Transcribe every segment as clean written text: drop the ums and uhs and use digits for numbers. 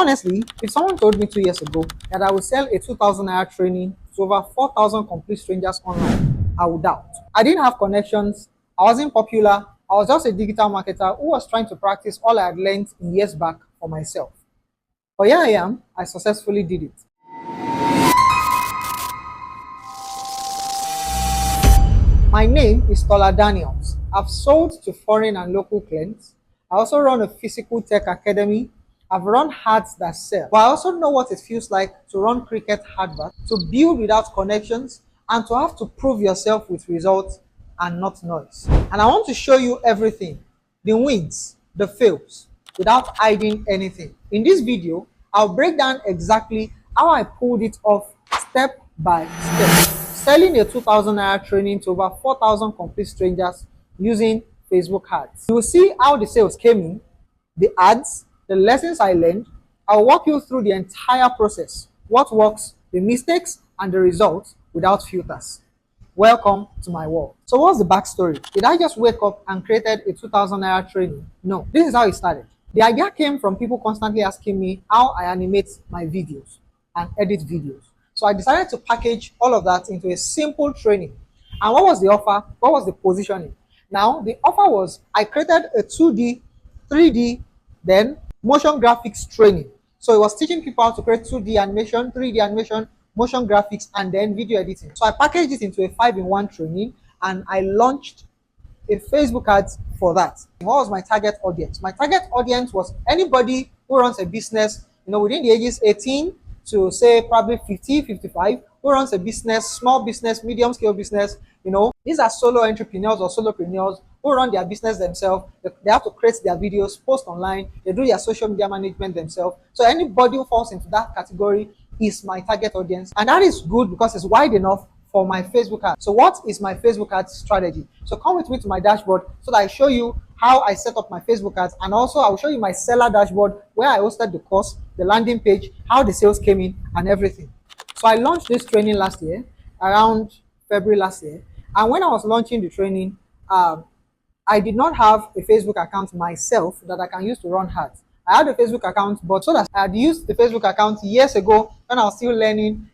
Honestly, if someone told me 2 years ago that I would sell a 2,000 naira training to over 4,000 complete strangers online, I would doubt. I didn't have connections, I wasn't popular, I was just a digital marketer who was trying to practice all I had learned years back for myself. But here I am, I successfully did it. My name is Tola Daniels. I've sold to foreign and local clients. I also run a physical tech academy. I've run ads that sell. But I also know what it feels like to run cricket adverts, to build without connections, and to have to prove yourself with results and not noise. And I want to show you everything, the wins, the fails, without hiding anything. In this video, I'll break down exactly how I pulled it off step by step, selling a 2,000 naira training to over 4,000 complete strangers using Facebook ads. You will see how the sales came in, the ads, the lessons I learned. I'll walk you through the entire process, what works, the mistakes, and the results without filters. Welcome to my world. So what's the backstory? Did I just wake up and created a 2,000 naira training? No, this is how it started. The idea came from people constantly asking me how I animate my videos and edit videos. So I decided to package all of that into a simple training. And what was the offer? What was the positioning? Now, the offer was I created a 2D, 3D, then motion graphics training. So it was teaching people how to create 2D animation, 3D animation, motion graphics, and then video editing. So I packaged it into a 5-in-1 training and I launched a Facebook ads for that. What was my target audience? My target audience was anybody who runs a business, within the ages 18 to say probably 50, 55, who runs a business, small business, medium scale business. These are solo entrepreneurs or solopreneurs who run their business themselves. They have to create their videos, post online, they do their social media management themselves. So anybody who falls into that category is my target audience. And that is good because it's wide enough for my Facebook ad. So what is my Facebook ad strategy? So come with me to my dashboard so that I show you how I set up my Facebook ads, and also I'll show you my seller dashboard where I hosted the course, the landing page, how the sales came in, and everything. So I launched this training last year, around February last year. And when I was launching the training, I did not have a Facebook account myself that I can use to run ads. I had a Facebook account, but so that I had used the Facebook account years ago when I was still learning,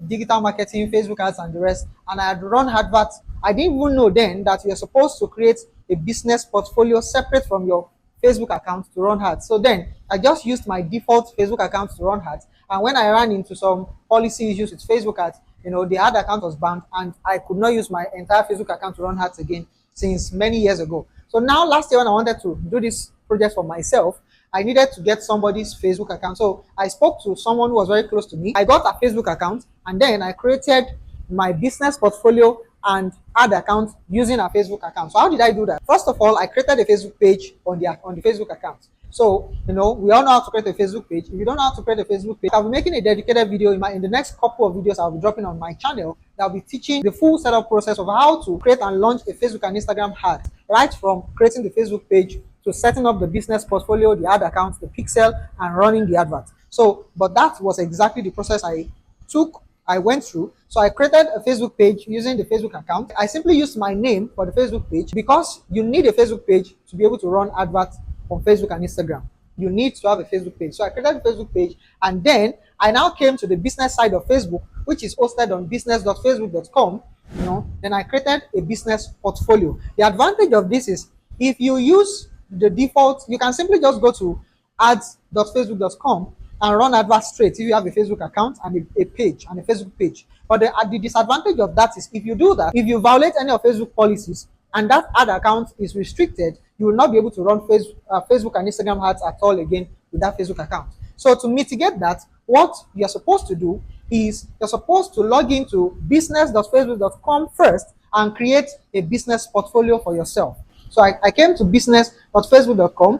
digital marketing, Facebook ads, and the rest. And I had run adverts. I didn't even know then that you're supposed to create a business portfolio separate from your Facebook account to run ads. So then I just used my default Facebook account to run ads. And when I ran into some policy issues with Facebook ads, the ad account was banned and I could not use my entire Facebook account to run ads again since many years ago. So now last year when I wanted to do this project for myself, I needed to get somebody's Facebook account. So I spoke to someone who was very close to me. I got a Facebook account and then I created my business portfolio and ad account using a Facebook account. So how did I do that? First of all, I created a Facebook page on the Facebook account. So, we all know how to create a Facebook page. If you don't know how to create a Facebook page, I'll be making a dedicated video in the next couple of videos I'll be dropping on my channel that will be teaching the full setup process of how to create and launch a Facebook and Instagram ad, right from creating the Facebook page to setting up the business portfolio, the ad account, the pixel, and running the advert. So, but that was exactly the process I went through. So I created a Facebook page using the Facebook account. I simply used my name for the Facebook page because you need a Facebook page to be able to run adverts on Facebook and Instagram. You need to have a Facebook page. So I created a Facebook page and then I now came to the business side of Facebook, which is hosted on business.facebook.com. Then I created a business portfolio. The advantage of this is if you use the default, you can simply just go to ads.facebook.com and run adverts straight if you have a Facebook account and a page and a Facebook page. But the disadvantage of that is if you do that, if you violate any of Facebook policies and that ad account is restricted, you will not be able to run Facebook and Instagram ads at all again with that Facebook account. So to mitigate that, what you're supposed to do is you're supposed to log into business.facebook.com first and create a business portfolio for yourself. So I came to business.facebook.com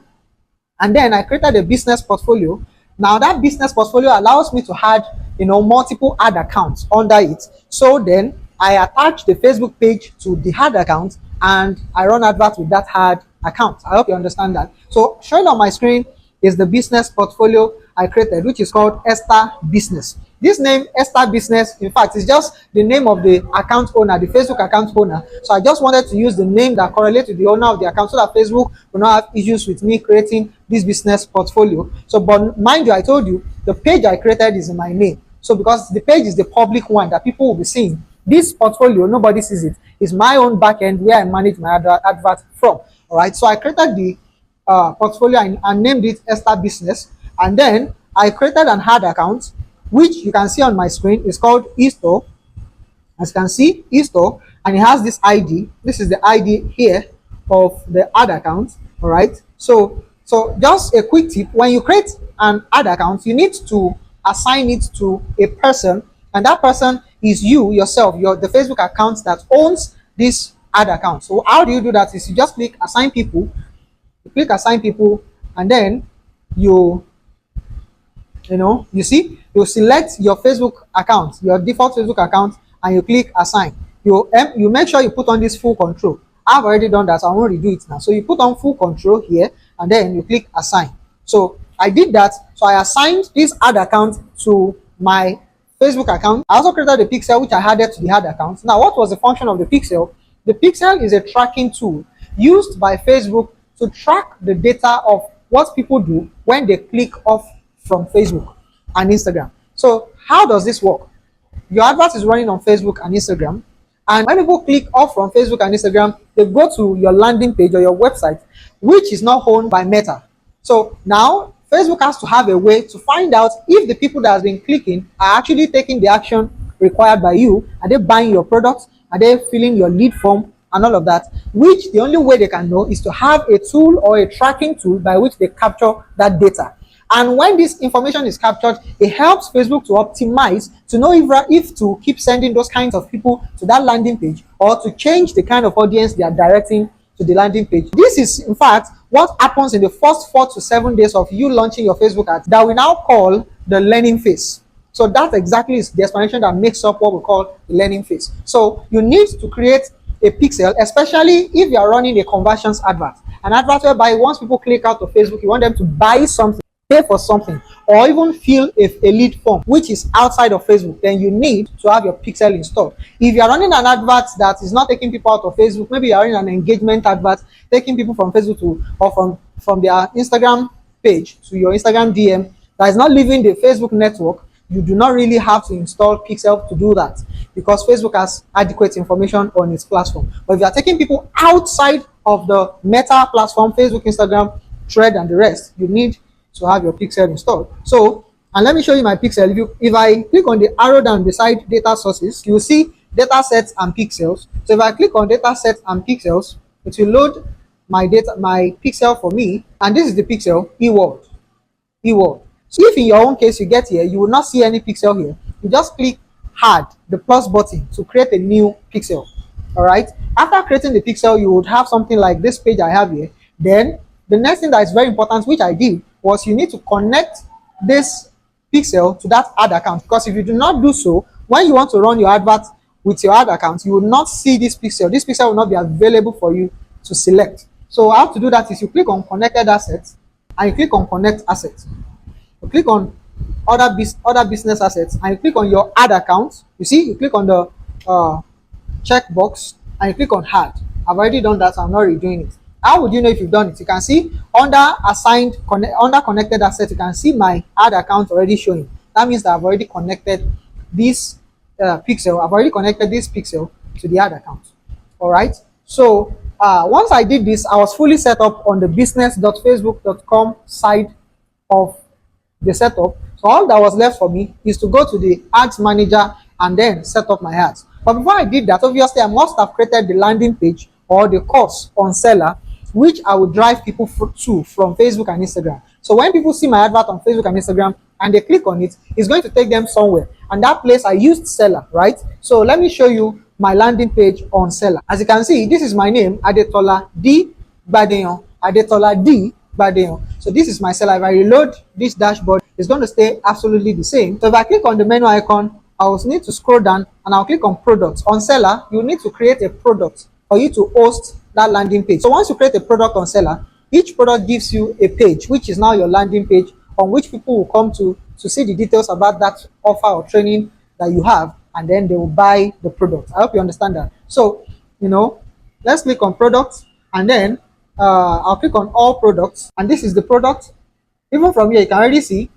and then I created a business portfolio. Now that business portfolio allows me to add, multiple ad accounts under it. So then I attach the Facebook page to the ad account and I run adverts with that ad account. I hope you understand that. So showing on my screen is the business portfolio I created, which is called Esther Business. This name, Esther Business, in fact, is just the name of the account owner, the Facebook account owner. So I just wanted to use the name that correlates with the owner of the account so that Facebook will not have issues with me creating this business portfolio. So, but mind you, I told you the page I created is in my name. So because the page is the public one that people will be seeing, this portfolio, nobody sees it. It's my own backend where I manage my advert from. All right. So I created the portfolio and named it Esther Business. And then I created an ad account, which you can see on my screen. It's called eStore. As you can see, eStore, and it has this ID. This is the ID here of the ad account. All right. So just a quick tip: when you create an ad account, you need to assign it to a person, and that person is you yourself, the Facebook account that owns this ad account. So how do you do that? Is you just click assign people, and then you you select your Facebook account, your default Facebook account, and you click assign. You make sure you put on this full control. I've already done that, so I won't redo it now. So you put on full control here, and then you click assign. So I did that. So I assigned this ad account to my Facebook account. I also created a pixel which I added to the ad account. Now, what was the function of the pixel? The pixel is a tracking tool used by Facebook to track the data of what people do when they click off from Facebook and Instagram. So how does this work? Your advert is running on Facebook and Instagram, and when people click off from Facebook and Instagram, they go to your landing page or your website, which is not owned by Meta. So now Facebook has to have a way to find out if the people that have been clicking are actually taking the action required by you. Are they buying your products? Are they filling your lead form and all of that? Which the only way they can know is to have a tool or a tracking tool by which they capture that data. And when this information is captured, it helps Facebook to optimize, to know if to keep sending those kinds of people to that landing page or to change the kind of audience they are directing to the landing page. This is, in fact, what happens in the first 4 to 7 days of you launching your Facebook ads that we now call the learning phase. So that exactly is the explanation that makes up what we call the learning phase. So you need to create a pixel, especially if you are running a conversions advert. An advert whereby once people click out of Facebook, you want them to buy something, pay for something, or even fill a lead form which is outside of Facebook, then you need to have your pixel installed. If you are running an advert that is not taking people out of Facebook, maybe you are running an engagement advert taking people from Facebook to or from their Instagram page to your Instagram DM that is not leaving the Facebook network, you do not really have to install pixel to do that because Facebook has adequate information on its platform. But if you are taking people outside of the Meta platform, Facebook, Instagram, Thread, and the rest, you need to have your pixel installed. So, and let me show you my pixel. If I click on the arrow down beside data sources, you will see data sets and pixels. So if I click on data sets and pixels, it will load my pixel for me, and this is the pixel eWorld. So if in your own case you get here, you will not see any pixel here. You just click add the plus button to create a new pixel. All right. After creating the pixel, you would have something like this page I have here. Then the next thing that is very important, which I did, was you need to connect this pixel to that ad account, because if you do not do so, when you want to run your advert with your ad account, you will not see this pixel. This pixel will not be available for you to select. So how to do that is you click on connected assets and you click on connect assets. You click on other business assets and you click on your ad account. You see, you click on the checkbox and you click on add. I've already done that, so I'm not redoing it. How would you know if you've done it? You can see under connected assets, you can see my ad account already showing. That means that I've already connected this pixel. I've already connected this pixel to the ad account. All right. So once I did this, I was fully set up on the business.facebook.com side of the setup. So all that was left for me is to go to the ads manager and then set up my ads. But before I did that, obviously I must have created the landing page or the course on Selar, which I would drive people to from Facebook and Instagram. So when people see my advert on Facebook and Instagram and they click on it, it's going to take them somewhere. And that place I used Selar, right? So let me show you my landing page on Selar. As you can see, this is my name, Tola D Badeon. Tola D Badeon. So this is my Selar. If I reload this dashboard, it's going to stay absolutely the same. So if I click on the menu icon, I will need to scroll down and I'll click on products. On Selar, you need to create a product for you to host that landing page. So once you create a product on Selar, each product gives you a page, which is now your landing page on which people will come to see the details about that offer or training that you have, and then they will buy the product. I hope you understand that. So, you know, let's click on products, and then I'll click on all products, and this is the product. Even from here, you can already see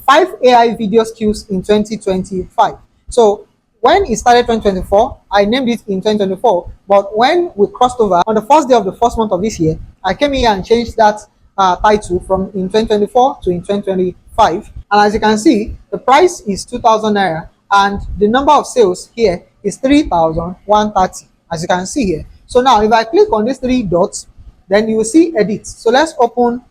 5 AI video skills in 2025. So when it started 2024, I named it in 2024. But when we crossed over on the first day of the first month of this year, I came here and changed that title from in 2024 to in 2025. And as you can see, the price is 2,000 naira, and the number of sales here is 3,130. As you can see here. So now, if I click on these three dots, then you will see edit. So let's open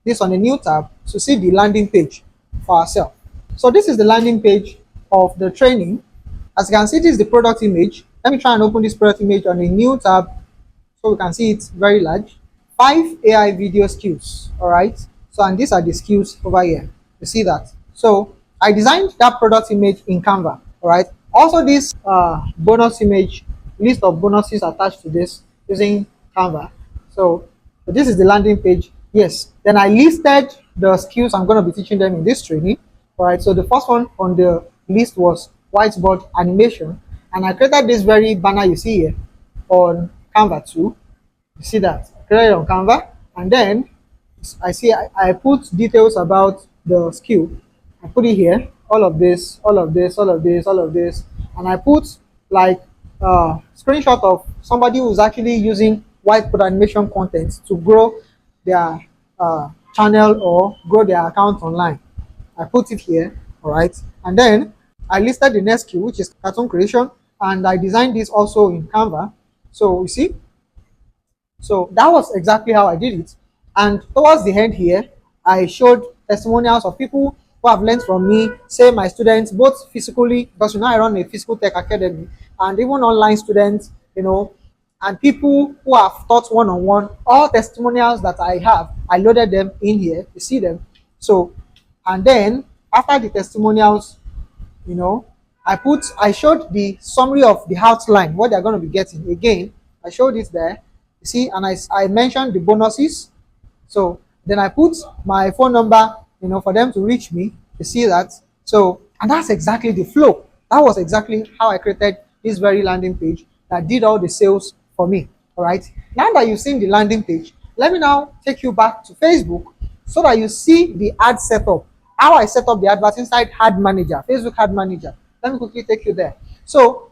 this on a new tab to see the landing page for ourselves. So this is the landing page of the training. As you can see, this is the product image. Let me try and open this product image on a new tab so we can see it's very large. 5 AI video skills. All right. So, and these are the skills over here. You see that. So I designed that product image in Canva. All right. Also, this bonus image, list of bonuses attached to this using Canva. So this is the landing page. Yes. Then I listed the skills I'm going to be teaching them in this training. All right. So the first one on the list was whiteboard animation, and I created this very banner you see here on Canva too. You see that I created it on Canva, and then I put details about the skill. I put it here, all of this, all of this, all of this, all of this, and I put like screenshot of somebody who's actually using whiteboard animation content to grow their channel or grow their account online. I put it here, all right, and then I listed the next skill, which is cartoon creation, and I designed this also in Canva. So you see, so that was exactly how I did it. And towards the end here, I showed testimonials of people who have learned from me, say my students, both physically, because I run a physical tech academy, and even online students, and people who have taught one-on-one. All testimonials that I have, I loaded them in here. You see them. So, and then after the testimonials, I showed the summary of the outline, what they're going to be getting. Again, I showed it there. You see, and I mentioned the bonuses. So then I put my phone number, for them to reach me. You see that? So, and that's exactly the flow. That was exactly how I created this very landing page that did all the sales for me. All right. Now that you've seen the landing page, let me now take you back to Facebook so that you see the ad setup. How I set up the advert inside Ad Manager, Facebook Ad Manager. Let me quickly take you there. So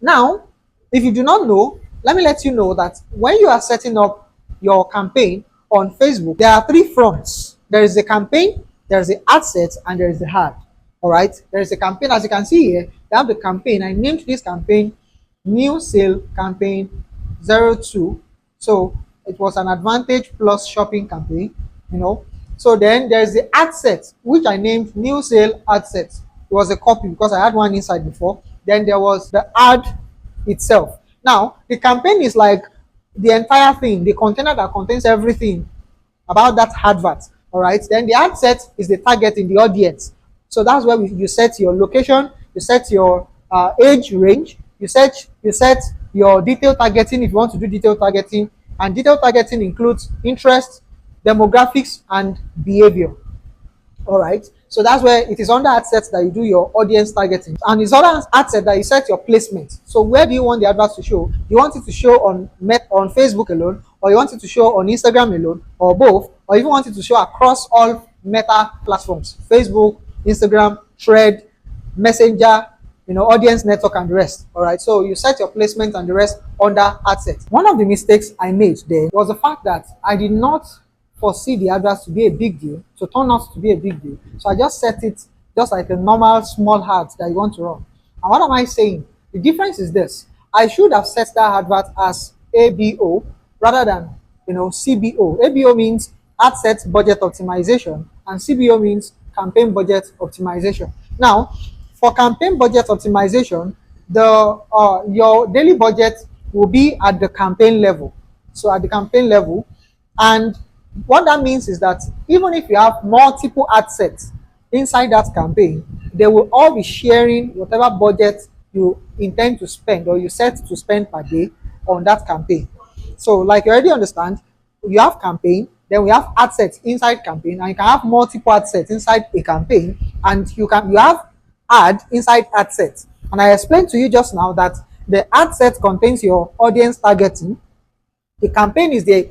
now, if you do not know, let me let you know that when you are setting up your campaign on Facebook, there are three fronts. There is the campaign, there is the ad set, and there is the ad. All right. There is a campaign, as you can see here. They have the campaign. I named this campaign New Sale Campaign 02. So it was an Advantage Plus shopping campaign. So then there's the ad set, which I named New Sale Ad Set. It was a copy because I had one inside before. Then there was the ad itself. Now, the campaign is like the entire thing, the container that contains everything about that advert. All right. Then the ad set is the targeting, the audience. So that's where you set your location, you set your age range, you set your detail targeting if you want to do detail targeting. And detail targeting includes interest, demographics, and behavior. All right. So that's where it is under ad sets that you do your audience targeting, and it's under ad set that you set your placement. So where do you want the adverts to show? You want it to show on Facebook alone, or you want it to show on Instagram alone, or both, or even want it to show across all Meta platforms: Facebook, Instagram, Thread, Messenger, audience network, and the rest. All right. So you set your placement and the rest under ad set. One of the mistakes I made there was the fact that I did not foresee the adverts to be a big deal, to turn out to be a big deal. So I just set it just like a normal small ad that you want to run. And what am I saying? The difference is this. I should have set that advert as ABO rather than CBO. ABO means ad set budget optimization, and CBO means campaign budget optimization. Now, for campaign budget optimization, your daily budget will be at the campaign level. So at the campaign level, and what that means is that even if you have multiple ad sets inside that campaign, they will all be sharing whatever budget you intend to spend or you set to spend per day on that campaign. So like you already understand, you have campaign, Then we have ad sets inside campaign, and you can have multiple ad sets inside a campaign, and you have ad inside ad sets. And I explained to you just now that the ad set contains your audience targeting, the campaign is the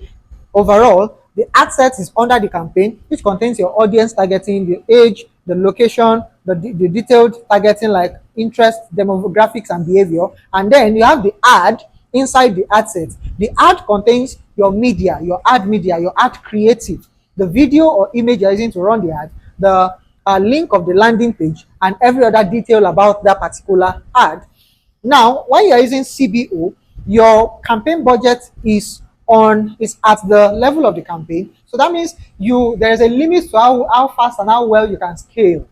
overall, the ad set is under the campaign, which contains your audience targeting, the age, the location, the detailed targeting like interest, demographics, and behavior. And then you have the ad inside the ad set. The ad contains your media, your ad creative, the video or image you're using to run the ad, the link of the landing page, and every other detail about that particular ad. Now, when you are using CBO, your campaign budget is at the level of the campaign. So that means there is a limit to how fast and how well you can scale.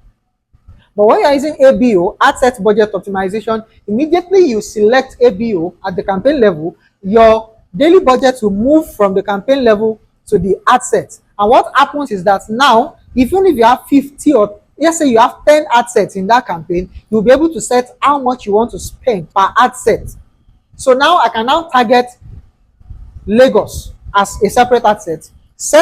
But when you're using ABO, ad set budget optimization, immediately you select ABO at the campaign level, your daily budget will move from the campaign level to the ad set. And what happens is that now, even if you have 50, or let's say you have 10 ad sets in that campaign, you'll be able to set how much you want to spend per ad set. So now I can now target Lagos as a separate ad set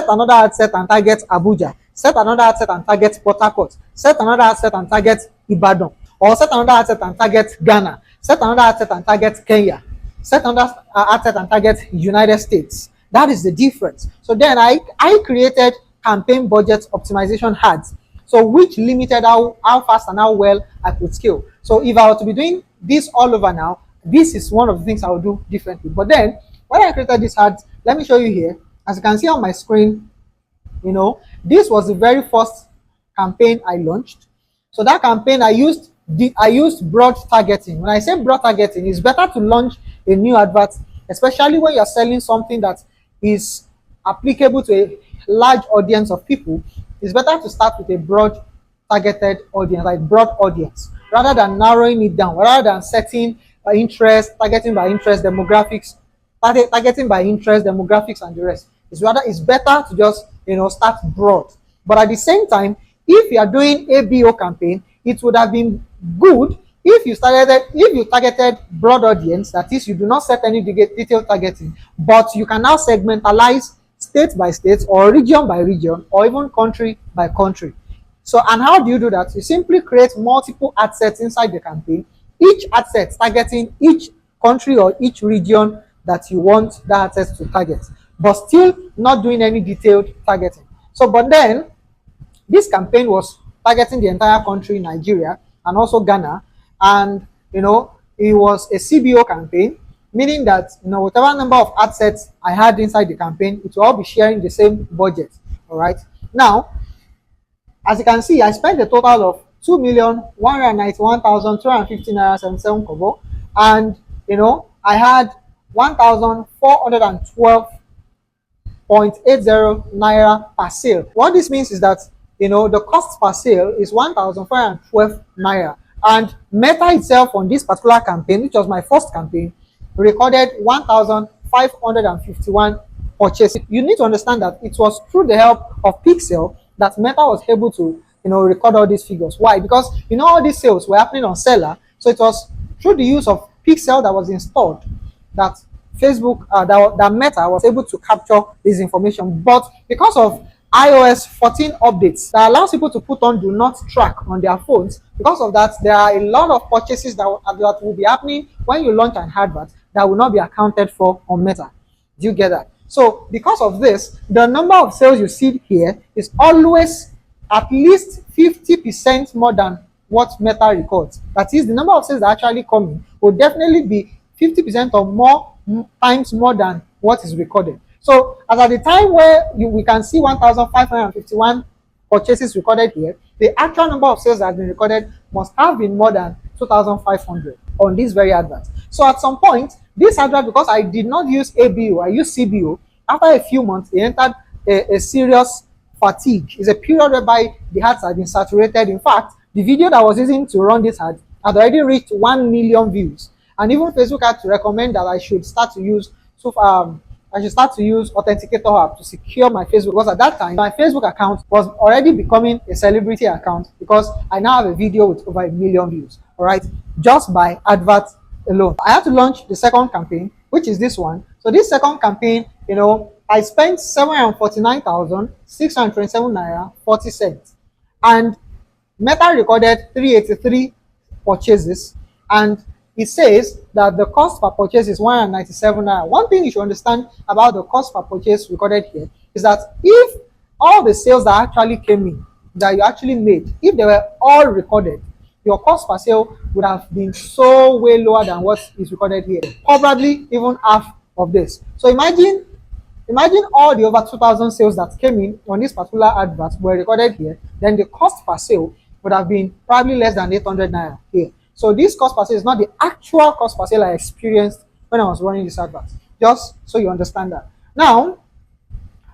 another ad set and target Abuja, set another ad set and target Port Harcourt, set another ad set and target Ibadan, or set another ad set and target Ghana, set another ad set and target Kenya, set another ad set and target United States. That is the difference. So then I created campaign budget optimization ads, so which limited how fast and how well I could scale. So if I were to be doing this all over now, this is one of the things I would do differently. But then when I created this ads, let me show you here. As you can see on my screen, this was the very first campaign I launched. So that campaign I used broad targeting. When I say broad targeting, it's better to launch a new advert, especially when you're selling something that is applicable to a large audience of people. It's better to start with a broad targeted audience, like broad audience, rather than narrowing it down, rather than setting by interest, targeting by interest, demographics, targeting by interest, demographics, and the rest. It's better to just start broad. But at the same time, if you are doing ABO campaign, it would have been good if you targeted broad audience, that is, you do not set any detailed targeting, but you can now segmentalize state by state, or region by region, or even country by country. So, and how do you do that? You simply create multiple ad sets inside the campaign, each ad set targeting each country or each region that you want that ad set to target, but still not doing any detailed targeting. So, but then this campaign was targeting the entire country, Nigeria, and also Ghana, and it was a CBO campaign, meaning that whatever number of ad sets I had inside the campaign, it will all be sharing the same budget. All right. Now, as you can see, I spent a total of 2,191,250 naira 77 kobo, and I had 1,412.80 naira per sale. What this means is that the cost per sale is 1,412 naira, and Meta itself on this particular campaign, which was my first campaign, recorded 1,551 purchases. You need to understand that it was through the help of Pixel that Meta was able to record all these figures. Why? Because all these sales were happening on Selar, so it was through the use of Pixel that was installed that Facebook, that Meta was able to capture this information. But because of iOS 14 updates that allows people to put on do not track on their phones, because of that, there are a lot of purchases that will be happening when you launch an advert that will not be accounted for on Meta. Do you get that? So because of this, the number of sales you see here is always at least 50% more than what Meta records. That is, the number of sales that actually come in will definitely be 50% or more times more than what is recorded. So as at the time where we can see 1,551 purchases recorded here, the actual number of sales that has been recorded must have been more than 2,500 on this very advert. So at some point, this advert, because I did not use ABO, I used CBO, after a few months, it entered a serious fatigue. It's a period whereby the ads had been saturated. In fact, the video that I was using to run this ad had already reached 1 million views. And even Facebook had to recommend that I should start to use Authenticator app to secure my Facebook, because at that time my Facebook account was already becoming a celebrity account, because I now have a video with over 1 million views. All right, just by adverts alone. I had to launch the second campaign, which is this one. So this second campaign, I spent 749,627 naira 40 cents, and Meta recorded 383 purchases, and it says that the cost per purchase is 197 naira. One thing you should understand about the cost per purchase recorded here is that if all the sales that actually came in, that you actually made, if they were all recorded, your cost per sale would have been so way lower than what is recorded here, probably even half of this. So imagine all the over 2,000 sales that came in on this particular advert were recorded here, then the cost per sale would have been probably less than 800 naira here. So this cost per sale is not the actual cost per sale I experienced when I was running this advert. Just so you understand that. Now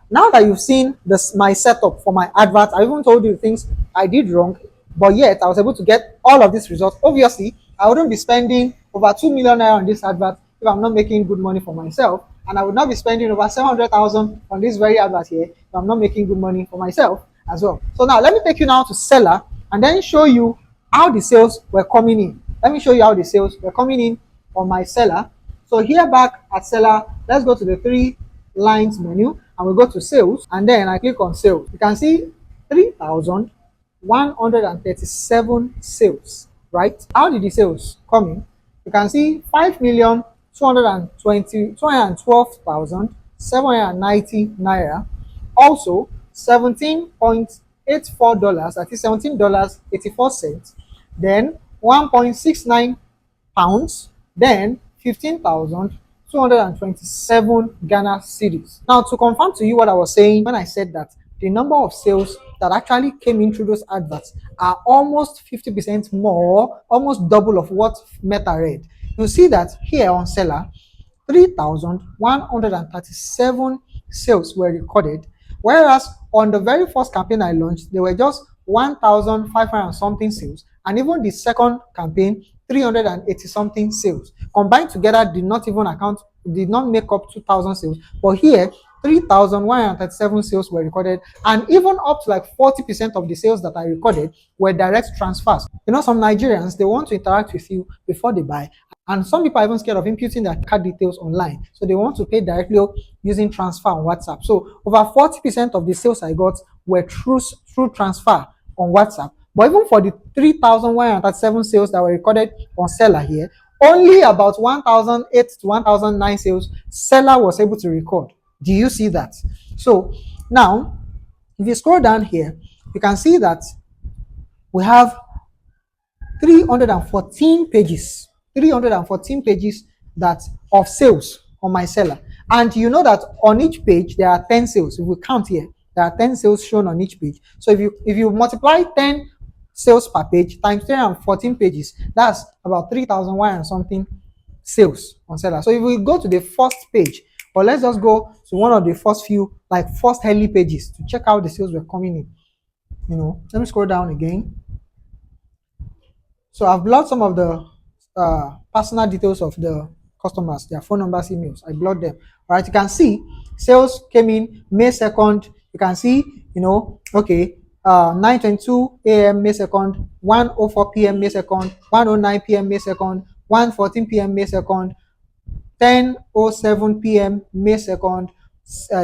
that you've seen this my setup for my advert, I even told you the things I did wrong, but yet I was able to get all of these results. Obviously, I wouldn't be spending over 2 million naira on this advert if I'm not making good money for myself, and I would not be spending over 700,000 on this very advert here if I'm not making good money for myself as well. So now let me take you now to Selar and then show you how the sales were coming in. Let me show you how the sales were coming in on my Selar. So here back at Selar, let's go to the three lines menu and we go to sales, and then I click on sales. You can see 3,137 sales, right? How did the sales come in? You can see 5,212,790 naira. Also, $17.84, that is $17.84. Then 1.69 pounds, then 15,227 Ghana cedis. Now, to confirm to you what I was saying when I said that the number of sales that actually came in through those adverts are almost 50% more, almost double of what Meta read. You see that here on Selar, 3,137 sales were recorded, whereas on the very first campaign I launched, there were just 1,500 something sales, and even the second campaign, 380 something sales. Combined together did not make up 2,000 sales, but here 3,137 sales were recorded, and even up to like 40% of the sales that I recorded were direct transfers. You know, some Nigerians, they want to interact with you before they buy, and some people are even scared of inputting their card details online, so they want to pay directly using transfer on WhatsApp. So over 40% of the sales I got were through transfer on WhatsApp. But even for the 3,137 sales that were recorded on Selar here, only about 1,008 to 1,009 sales Selar was able to record. Do you see that? So now, if you scroll down here, you can see that we have 314 pages that of sales on my Selar. And you know that on each page there are 10 sales. If we count here, there are 10 sales shown on each page. So if you multiply 10 sales per page times 314 pages, that's about 3,100 and something sales on Selar. So if we go to the first page, or let's just go to one of the first few, like first early pages, to check how the sales were coming in. You know, let me scroll down again. So I've blocked some of the personal details of the customers, their phone numbers, emails. I blocked them. All right, you can see sales came in May 2nd. You can see, you know, okay, 9:22 a.m. May 2nd, 1:04 p.m. May 2nd, 1:09 p.m. May 2nd, 1:14 p.m. May 2nd, 10:07 p.m. May 2nd,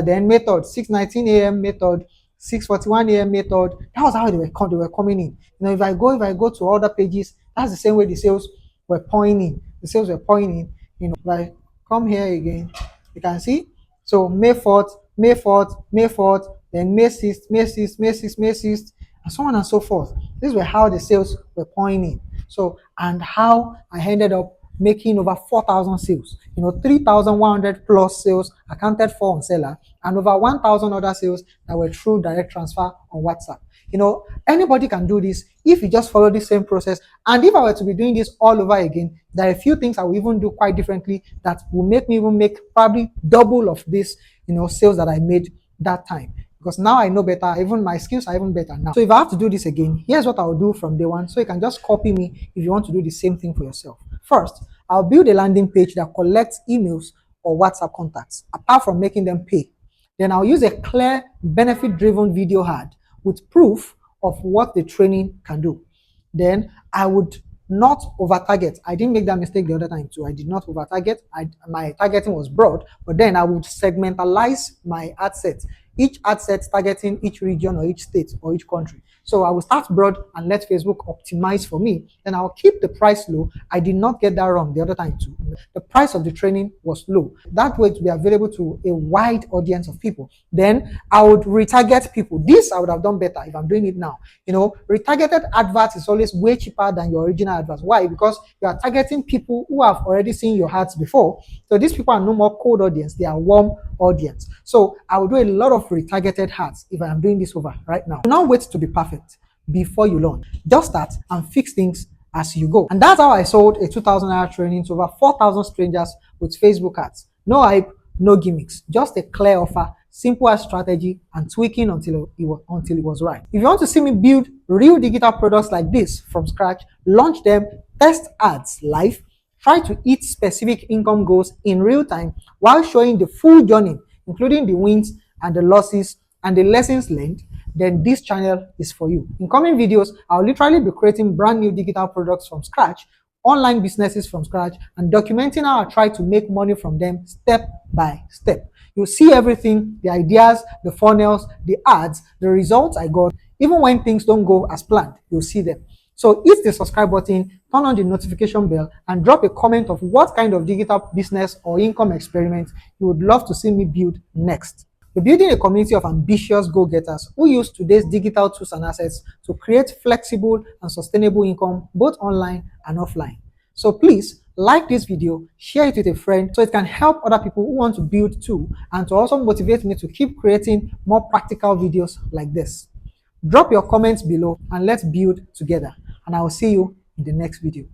then May 3rd, 6:19 a.m. May 3rd, 6:41 a.m. May 3rd. That was how they were coming in. You know, if I go to other pages, that's the same way the sales were pouring in. The sales were pouring in. You know, if I come here again, you can see. So May 4th, May 4th, May 4th, then May 6th, May 6th, May 6th, May 6th, and so on and so forth. These were how the sales were pouring in. So, and how I ended up making over 4,000 sales. You know, 3,100 plus sales accounted for on Selar, and over 1,000 other sales that were through direct transfer on WhatsApp. You know, anybody can do this if you just follow the same process. And if I were to be doing this all over again, there are a few things I will even do quite differently that will make me even make probably double of this, you know, sales that I made that time. Because now I know better, even my skills are even better now. So if I have to do this again, here's what I'll do from day one. So you can just copy me if you want to do the same thing for yourself. First, I'll build a landing page that collects emails or WhatsApp contacts, apart from making them pay. Then I'll use a clear, benefit-driven video ad with proof of what the training can do. Then I would not over target. I didn't make that mistake the other time too. I did not over target. My targeting was broad, but then I would segmentalize my ad set, each ad set targeting each region or each state or each country. So I will start broad and let Facebook optimize for me. Then I'll keep the price low. I did not get that wrong the other time too. The price of the training was low. That way to be available to a wide audience of people. Then I would retarget people. This I would have done better if I'm doing it now. Retargeted adverts is always way cheaper than your original adverts. Why? Because you are targeting people who have already seen your ads before. So these people are no more cold audience, they are warm audience. So I will do a lot of retargeted ads if I am doing this over right now. Do not wait to be perfect before you launch. Just start and fix things as you go. And that's how I sold a 2,000 hour training to over 4,000 strangers with Facebook ads. No hype, no gimmicks, just a clear offer, simple as strategy, and tweaking until it was right. If you want to see me build real digital products like this from scratch, launch them, test ads live, try to hit specific income goals in real time while showing the full journey, including the wins and the losses and the lessons learned, then this channel is for you. In coming videos, I'll literally be creating brand new digital products from scratch, online businesses from scratch, and documenting how I try to make money from them step by step. You'll see everything, the ideas, the funnels, the ads, the results I got. Even when things don't go as planned, you'll see them. So hit the subscribe button, turn on the notification bell, and drop a comment of what kind of digital business or income experiment you would love to see me build next. We're building a community of ambitious go-getters who use today's digital tools and assets to create flexible and sustainable income both online and offline. So please like this video, share it with a friend so it can help other people who want to build too, and to also motivate me to keep creating more practical videos like this. Drop your comments below and let's build together. And I will see you in the next video.